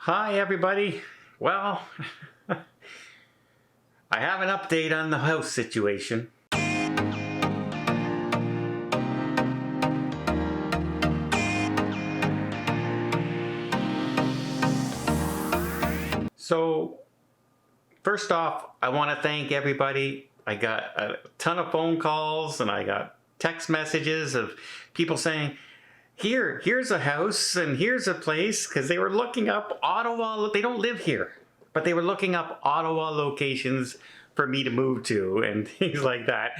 Hi everybody. Well, I have an update on the house situation. So, first off, I want to thank everybody. I got a ton of phone calls and I got text messages of people saying, here's a house and here's a place, because they were looking up Ottawa. They don't live here, but they were looking up Ottawa locations for me to move to and things like that.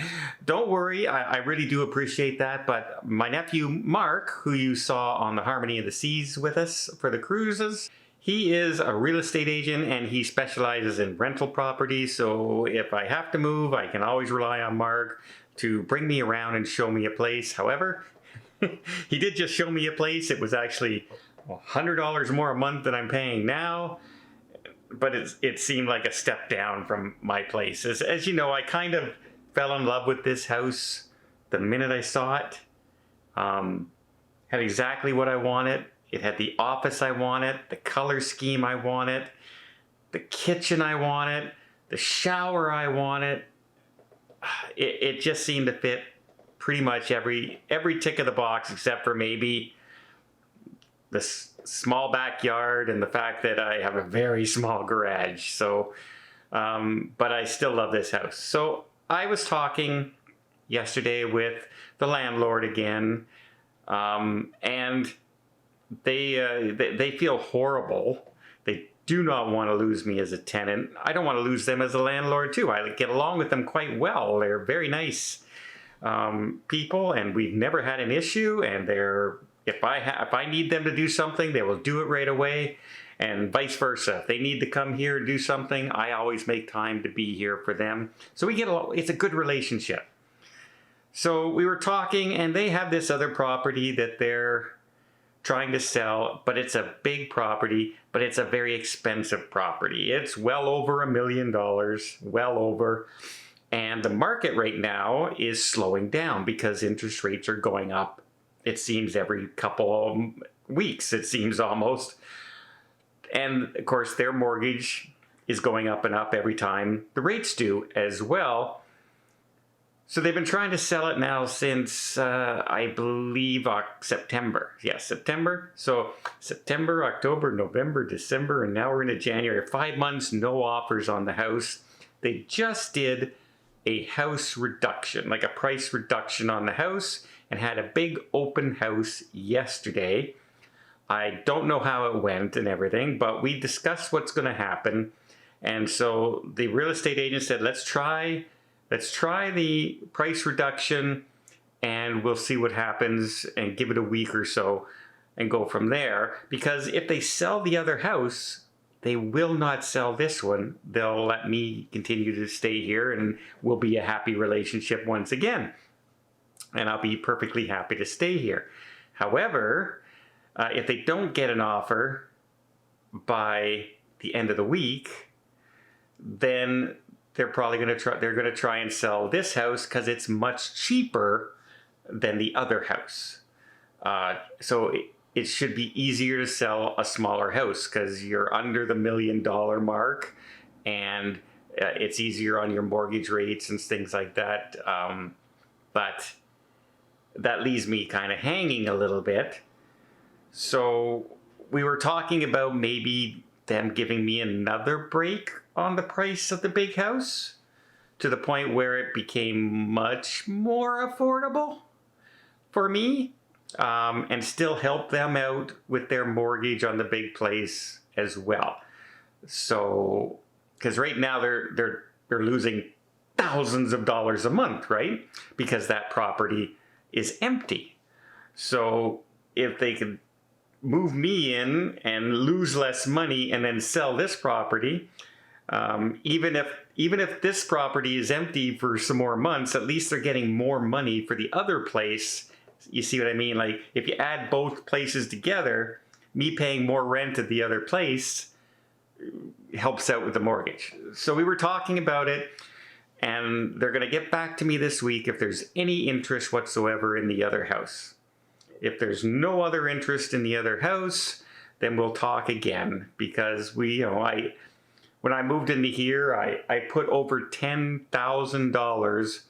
Don't worry, I really do appreciate that. But my nephew Mark, who you saw on the Harmony of the Seas with us for the cruises, he is a real estate agent and he specializes in rental properties. So if I have to move, I can always rely on Mark to bring me around and show me a place. However, he did just show me a place. It was actually $100 more a month than I'm paying now, but it seemed like a step down from my place. As you know, I kind of fell in love with this house the minute I saw it. Had exactly what I wanted. It had the office I wanted, the color scheme I wanted, the kitchen I wanted, the shower I wanted. It just seemed to fit pretty much every tick of the box, except for maybe the small backyard and the fact that I have a very small garage. So, but I still love this house. So I was talking yesterday with the landlord again, and they feel horrible. They do not want to lose me as a tenant. I don't want to lose them as a landlord too. I get along with them quite well. They're very nice people, and we've never had an issue. And if I need them to do something, they will do it right away, and vice versa. If they need to come here and do something, I always make time to be here for them. So it's a good relationship. So we were talking, and they have this other property that they're trying to sell, but it's a big property, but it's a very expensive property. It's well over $1 million, well over. And the market right now is slowing down because interest rates are going up. It seems every couple of weeks, it seems almost. And of course, their mortgage is going up and up every time the rates do as well. So they've been trying to sell it now since, I believe, September. Yes, September. So September, October, November, December, and now we're into January. 5 months, no offers on the house. They just did a house reduction, like a price reduction on the house, and had a big open house yesterday. I don't know how it went and everything, but we discussed what's going to happen. And so the real estate agent said, let's try the price reduction and we'll see what happens, and give it a week or so and go from there. Because if they sell the other house, they will not sell this one. They'll let me continue to stay here and we'll be a happy relationship once again. And I'll be perfectly happy to stay here. However, if they don't get an offer by the end of the week, then they're probably going to try and sell this house because it's much cheaper than the other house. So it should be easier to sell a smaller house because you're under the $1 million mark, and it's easier on your mortgage rates and things like that. But that leaves me kind of hanging a little bit. So we were talking about maybe them giving me another break on the price of the big house to the point where it became much more affordable for me. And still help them out with their mortgage on the big place as well. So, because right now they're losing thousands of dollars a month, right? Because that property is empty. So if they could move me in and lose less money and then sell this property, even if this property is empty for some more months, at least they're getting more money for the other place. You see what I mean? Like, if you add both places together, me paying more rent at the other place helps out with the mortgage. So we were talking about it, and they're going to get back to me this week if there's any interest whatsoever in the other house. If there's no other interest in the other house, then we'll talk again, because when I moved into here, I put over $10,000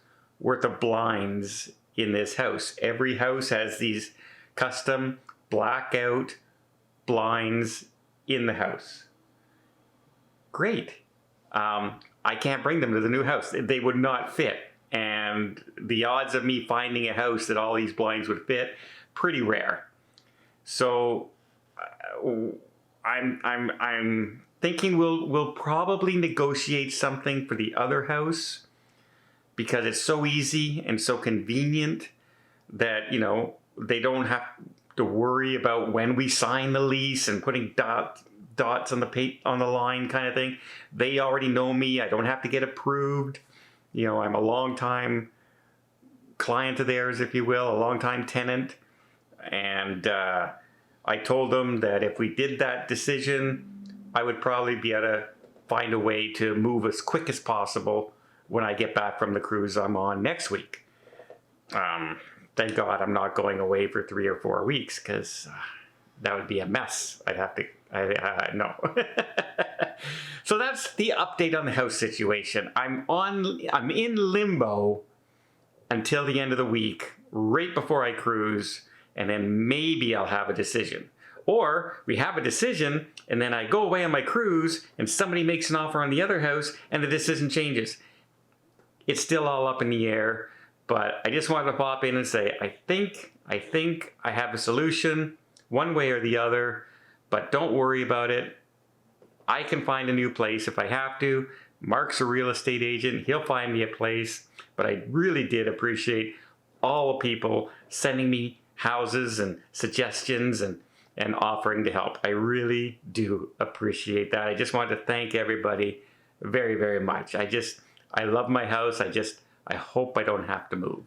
worth of blinds in this house. Every house has these custom blackout blinds in the house. Great. I can't bring them to the new house. They would not fit. And the odds of me finding a house that all these blinds would fit, pretty rare. So I'm thinking we'll probably negotiate something for the other house, because it's so easy and so convenient that, they don't have to worry about when we sign the lease and putting dots on the line kind of thing. They already know me. I don't have to get approved. I'm a long-time client of theirs, if you will, a long-time tenant. And I told them that if we did that decision, I would probably be able to find a way to move as quick as possible when I get back from the cruise I'm on next week. Thank God I'm not going away for 3 or 4 weeks, because that would be a mess. I'd have to, no. So that's the update on the house situation. I'm in limbo until the end of the week, right before I cruise, and then maybe I'll have a decision. Or we have a decision, and then I go away on my cruise, and somebody makes an offer on the other house, and the decision changes. It's still all up in the air, but I just wanted to pop in and say, I think I have a solution, one way or the other, but don't worry about it. I can find a new place if I have to. Mark's a real estate agent. He'll find me a place. But I really did appreciate all the people sending me houses and suggestions and offering to help. I really do appreciate that. I just wanted to thank everybody very, very much. I love my house. I hope I don't have to move.